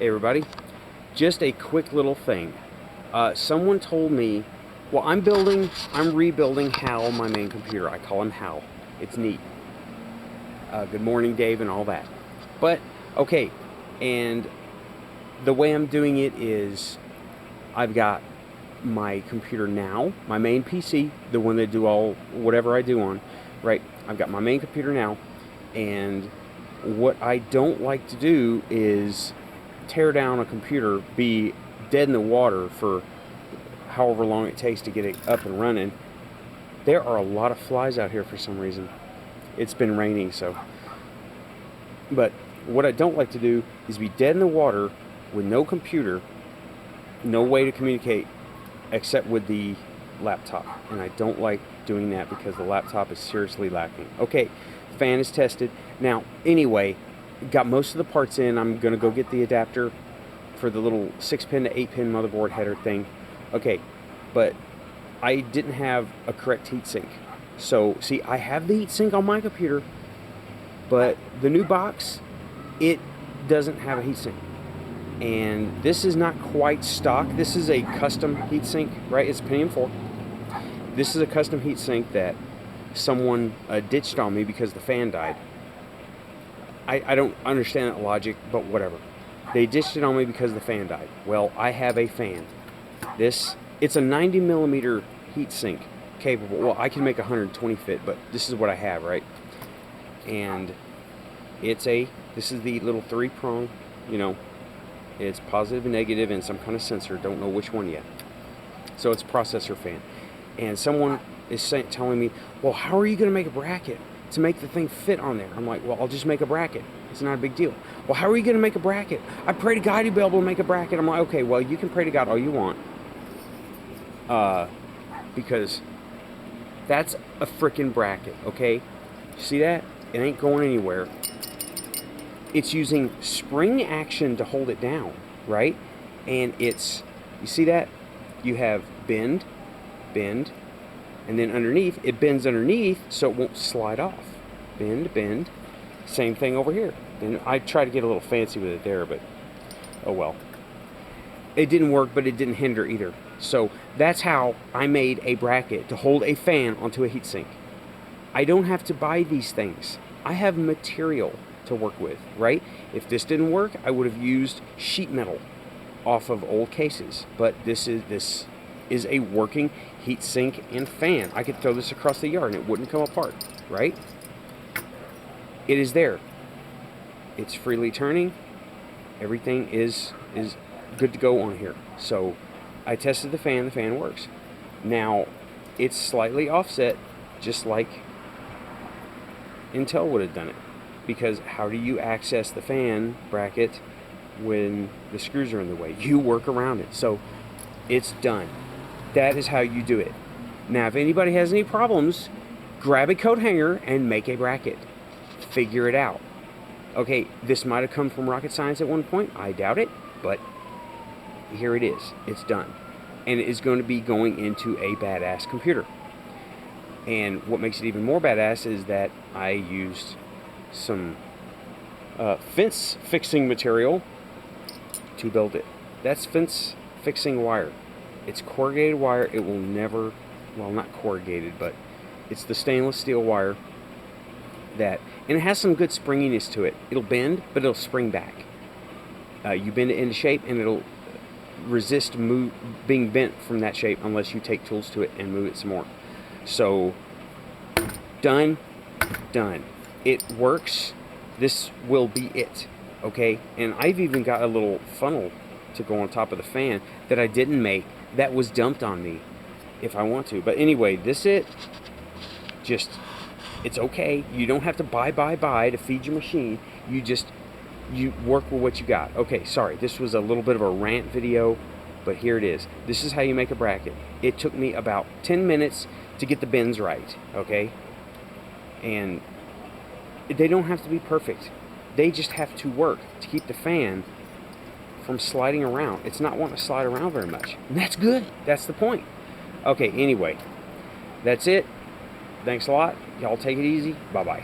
Hey everybody, just a quick little thing. Someone told me, well, I'm rebuilding Hal, my main computer. I call him Hal. It's neat. Good morning, Dave, and all that. But, okay, and the way I'm doing it is I've got my computer now, my main PC, the one that do all, whatever I do on, right? I've got my main computer now, and what I don't like to do is tear down a computer, be dead in the water for however long it takes to get it up and running. There are a lot of flies out here for some reason. It's been raining, so. But what I don't like to do is be dead in the water with no computer, no way to communicate except with the laptop. And I don't like doing that because the laptop is seriously lacking. Okay, fan is tested. Now, anyway, got most of the parts in. I'm going to go get the adapter for the little 6-pin to 8-pin motherboard header thing. Okay, but I didn't have a correct heatsink. So, see, I have the heatsink on my computer, but the new box, it doesn't have a heatsink. And this is not quite stock. This is a custom heatsink, right? It's Pentium 4. This is a custom heatsink that someone ditched on me because the fan died. I don't understand that logic, but whatever. They ditched it on me because the fan died. Well, I have a fan. It's a 90 millimeter heatsink capable. Well, I can make 120 fit, but this is what I have, right? And this is the little 3-prong, it's positive and negative and some kind of sensor. Don't know which one yet. So it's a processor fan. And someone is telling me, well, how are you going to make a bracket to make the thing fit on there? I'm like, well, I'll just make a bracket. It's not a big deal. Well, how are you going to make a bracket? I pray to God you'll be able to make a bracket. I'm like, okay, well, you can pray to God all you want. Because that's a freaking bracket, okay? See that? It ain't going anywhere. It's using spring action to hold it down, right? And you see that? You have bend, and then underneath, it bends underneath so it won't slide off. Bend. Same thing over here. And I tried to get a little fancy with it there, but oh well. It didn't work, but it didn't hinder either. So that's how I made a bracket to hold a fan onto a heatsink. I don't have to buy these things. I have material to work with, right? If this didn't work, I would have used sheet metal off of old cases. But this is a working heatsink and fan. I could throw this across the yard and it wouldn't come apart, right? It is there. It's freely turning. Everything is good to go on here. So I tested the fan works. Now it's slightly offset, just like Intel would have done it. Because how do you access the fan bracket when the screws are in the way? You work around it. So it's done. That is how you do it. Now, if anybody has any problems, grab a coat hanger and make a bracket. Figure it out. Okay, this might have come from rocket science at one point. I doubt it, but here it is. It's done. And it is going to be going into a badass computer. And what makes it even more badass is that I used some fence fixing material to build it. That's fence fixing wire. It's corrugated wire. It will never, well, not corrugated, but it's the stainless steel wire and it has some good springiness to it. It'll bend, but it'll spring back. You bend it into shape and it'll resist being bent from that shape unless you take tools to it and move it some more. So, done. It works. This will be it, okay? And I've even got a little funnel to go on top of the fan that I didn't make, that was dumped on me if I want to. But anyway, it's okay. You don't have to buy to feed your machine. You work with what you got. Okay, sorry, this was a little bit of a rant video, but here it is. This is how you make a bracket. It took me about 10 minutes to get the bends right, okay? And they don't have to be perfect. They just have to work to keep the fan from sliding around. It's not wanting to slide around very much. And that's good. That's the point. Okay, anyway, that's it. Thanks a lot. Y'all take it easy. Bye-bye.